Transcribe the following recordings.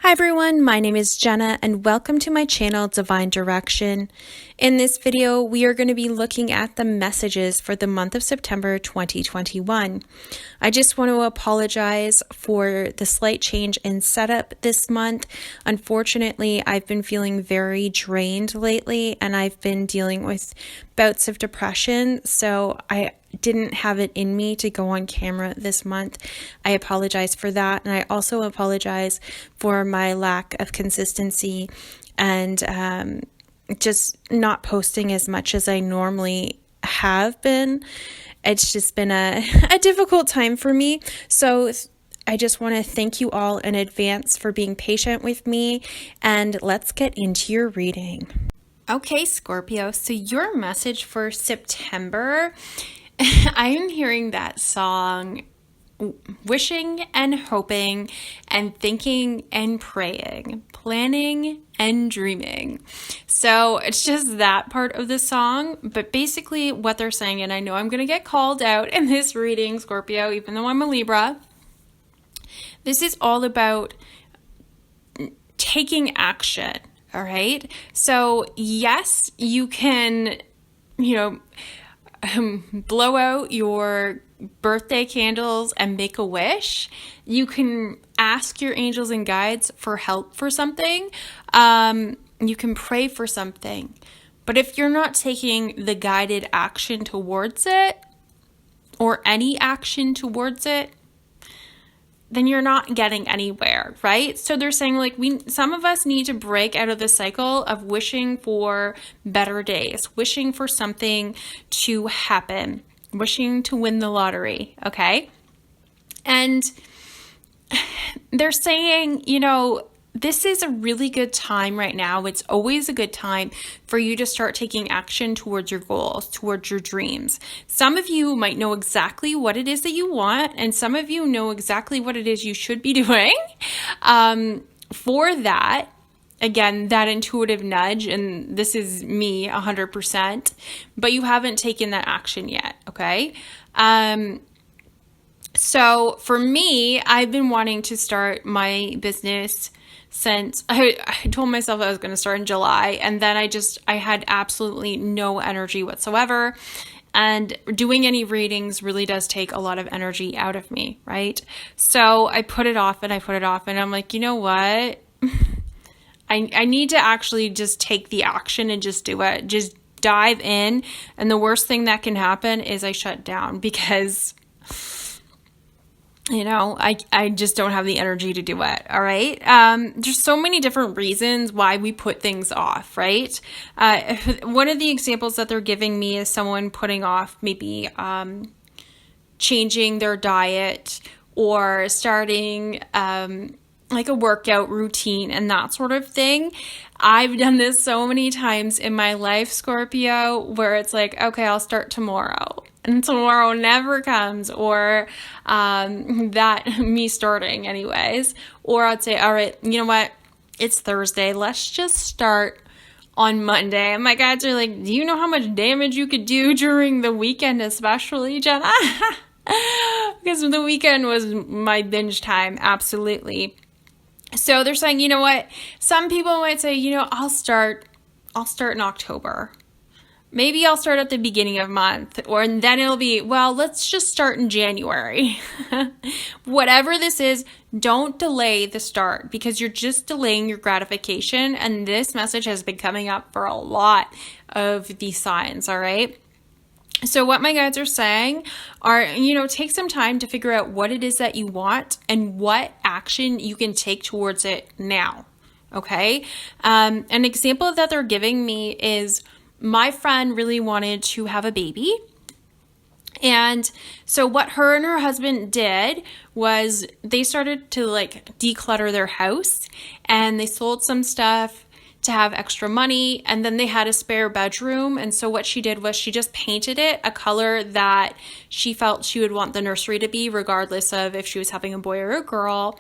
Hi everyone, my name is Jenna and welcome to my channel Divine Direction. In this video, we are going to be looking at the messages for the month of September 2021. I just want to apologize for the slight change in setup this month. Unfortunately, I've been feeling very drained lately and I've been dealing with bouts of depression, so I didn't have it in me to go on camera this month. I apologize for that, and I also apologize for my lack of consistency and just not posting as much as I normally have been. It's just been a difficult time for me, so I just want to thank you all in advance for being patient with me, and let's get into your reading. Okay, Scorpio, so your message for September, I am hearing that song, wishing and hoping and thinking and praying, planning and dreaming. So it's just that part of the song, but basically what they're saying, and I know I'm going to get called out in this reading, Scorpio, even though I'm a Libra, this is all about taking action. All right. So yes, you can, blow out your birthday candles and make a wish. You can ask your angels and guides for help for something. You can pray for something. But if you're not taking the guided action towards it or any action towards it, then you're not getting anywhere, right? So they're saying some of us need to break out of the cycle of wishing for better days, wishing for something to happen, wishing to win the lottery, okay? And they're saying, this is a really good time right now. It's always a good time for you to start taking action towards your goals, towards your dreams. Some of you might know exactly what it is that you want, and some of you know exactly what it is you should be doing. For that, again, that intuitive nudge, and this is me 100%, but you haven't taken that action yet, okay? So for me, I've been wanting to start my business since I told myself I was going to start in July, and then I had absolutely no energy whatsoever, and doing any readings really does take a lot of energy out of me, right? So I put it off and I'm like, you know what? I need to actually just take the action and just do it. Just dive in, and the worst thing that can happen is I shut down because I just don't have the energy to do it. All right. There's so many different reasons why we put things off, right? One of the examples that they're giving me is someone putting off maybe changing their diet or starting like a workout routine and that sort of thing. I've done this so many times in my life, Scorpio, where it's like, okay, I'll start tomorrow. And tomorrow never comes, or that me starting anyways. Or I'd say, all right, you know what? It's Thursday. Let's just start on Monday. And my guides are like, do you know how much damage you could do during the weekend, especially, Jenna? Because the weekend was my binge time. Absolutely. So they're saying, you know what? Some people might say, I'll start in October. Maybe I'll start at the beginning of month, and then it'll be, well, let's just start in January. Whatever this is, don't delay the start because you're just delaying your gratification. And this message has been coming up for a lot of these signs. All right. So what my guides are saying are, take some time to figure out what it is that you want and what action you can take towards it now. Okay. An example that they're giving me is my friend really wanted to have a baby. And so what her and her husband did was they started to declutter their house, and they sold some stuff to have extra money, and then they had a spare bedroom. And so what she did was she just painted it a color that she felt she would want the nursery to be, regardless of if she was having a boy or a girl.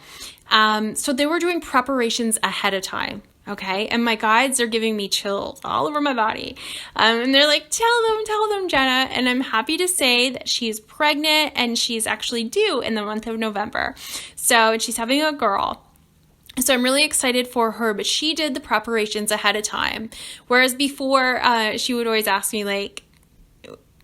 So they were doing preparations ahead of time. Okay. And my guides are giving me chills all over my body. And they're like, tell them, Jenna. And I'm happy to say that she's pregnant and she's actually due in the month of November. So, and she's having a girl. So I'm really excited for her, but she did the preparations ahead of time. Whereas before, she would always ask me like,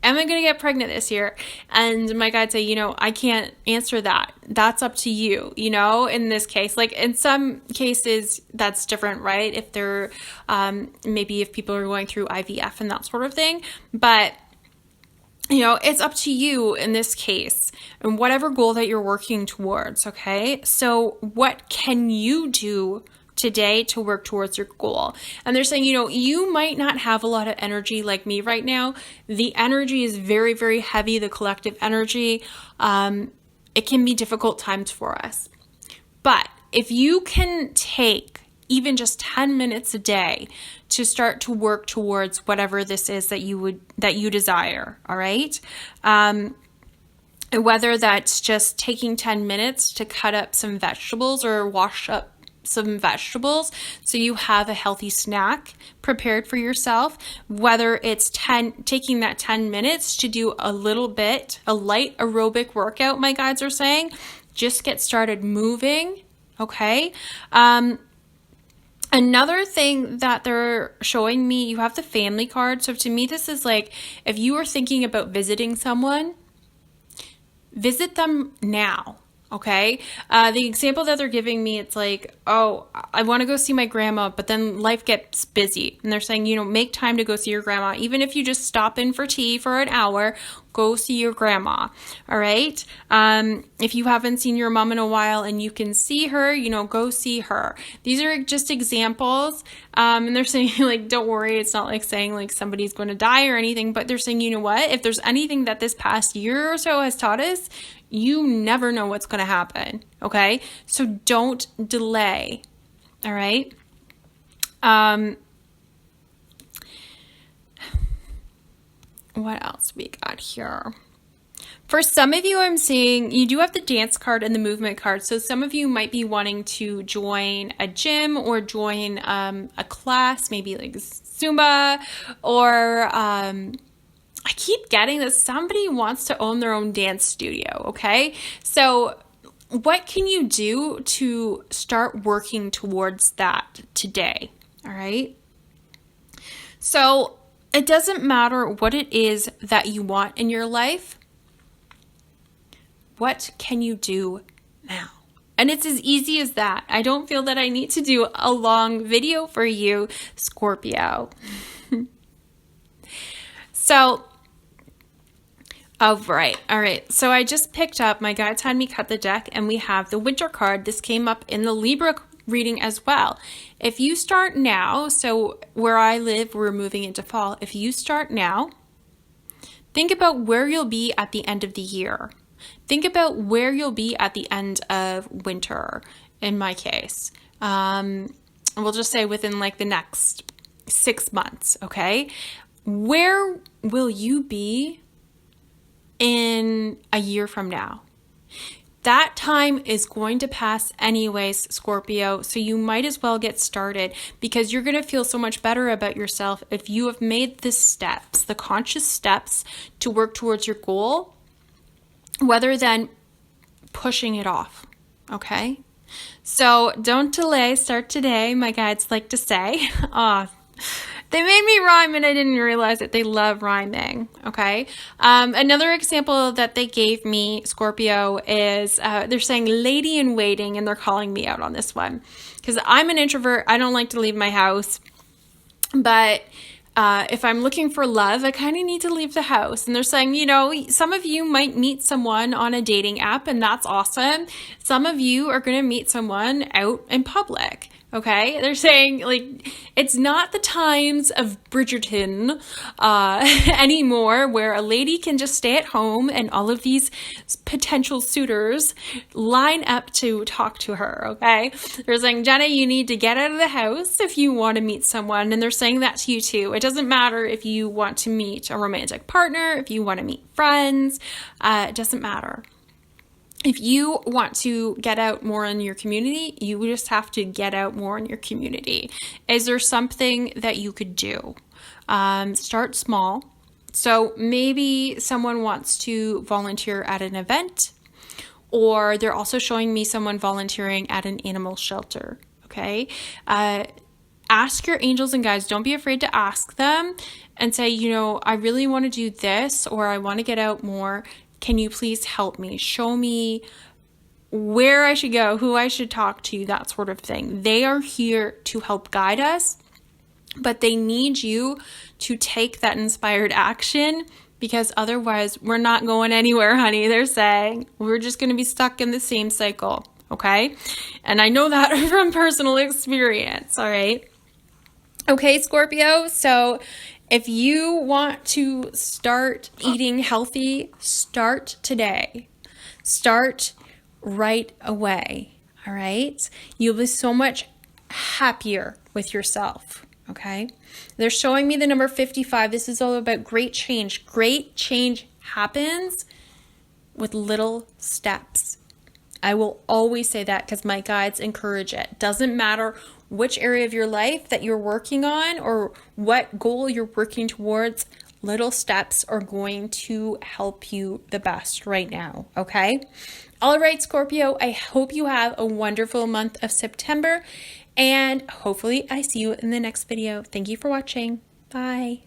am I going to get pregnant this year? And my guides say, I can't answer that. That's up to you, in this case. Like in some cases, that's different, right? If they're, maybe if people are going through IVF and that sort of thing. But it's up to you in this case and whatever goal that you're working towards, okay? So what can you do today to work towards your goal? And they're saying, you might not have a lot of energy like me right now. The energy is very, very heavy, the collective energy. It can be difficult times for us. But if you can take even just 10 minutes a day to start to work towards whatever this is that you desire, all right? Whether that's just taking 10 minutes to cut up some vegetables or wash up some vegetables so you have a healthy snack prepared for yourself, whether it's taking that 10 minutes to do a light aerobic workout, my guides are saying, just get started moving, okay? Another thing that they're showing me, you have the family card. So to me, this is like, if you are thinking about visiting someone, visit them now. Okay. The example that they're giving me, it's like, oh, I want to go see my grandma, but then life gets busy. And they're saying, make time to go see your grandma. Even if you just stop in for tea for an hour, go see your grandma. All right. If you haven't seen your mom in a while and you can see her, go see her. These are just examples. And they're saying like, don't worry. It's not like saying like somebody's going to die or anything, but they're saying, what, if there's anything that this past year or so has taught us, you never know what's going to happen. Okay. So don't delay. All right. What else we got here? For some of you, I'm seeing you do have the dance card and the movement card. So some of you might be wanting to join a gym or join a class, maybe like Zumba, or I keep getting that somebody wants to own their own dance studio, okay? So what can you do to start working towards that today, all right? So it doesn't matter what it is that you want in your life. What can you do now? And it's as easy as that. I don't feel that I need to do a long video for you, Scorpio. So, all right. So I just picked up, my guides had me cut the deck, and we have the winter card. This came up in the Libra reading as well. If you start now, so where I live, we're moving into fall. If you start now, think about where you'll be at the end of the year. Think about where you'll be at the end of winter, in my case. We'll just say within like the next 6 months, okay? Where will you be in a year from now? That time is going to pass anyways, Scorpio, so you might as well get started, because you're going to feel so much better about yourself if you have made the steps, the conscious steps to work towards your goal, rather than pushing it off, okay? So don't delay, start today, my guides like to say. They made me rhyme and I didn't realize that they love rhyming, okay? Another example that they gave me, Scorpio, is they're saying lady in waiting, and they're calling me out on this one. Because I'm an introvert, I don't like to leave my house. But if I'm looking for love, I kind of need to leave the house. And they're saying, some of you might meet someone on a dating app, and that's awesome. Some of you are going to meet someone out in public. Okay, they're saying like it's not the times of Bridgerton anymore, where a lady can just stay at home and all of these potential suitors line up to talk to her. Okay, they're saying, Jenna, you need to get out of the house if you want to meet someone, and they're saying that to you too. It doesn't matter if you want to meet a romantic partner, if you want to meet friends, it doesn't matter. If you want to get out more in your community, you just have to get out more in your community. Is there something that you could do? Start small. So maybe someone wants to volunteer at an event, or they're also showing me someone volunteering at an animal shelter. Okay. Ask your angels and guides. Don't be afraid to ask them and say, I really want to do this, or I want to get out more. Can you please help me? Show me where I should go, who I should talk to, that sort of thing. They are here to help guide us, but they need you to take that inspired action, because otherwise we're not going anywhere, honey. They're saying we're just going to be stuck in the same cycle. Okay. And I know that from personal experience. All right. Okay, Scorpio. So if you want to start eating healthy, start today. Start right away. All right. You'll be so much happier with yourself. Okay. They're showing me the number 55. This is all about great change. Great change happens with little steps. I will always say that because my guides encourage it. Doesn't matter which area of your life that you're working on or what goal you're working towards, little steps are going to help you the best right now. Okay. All right, Scorpio, I hope you have a wonderful month of September, and hopefully I see you in the next video. Thank you for watching. Bye.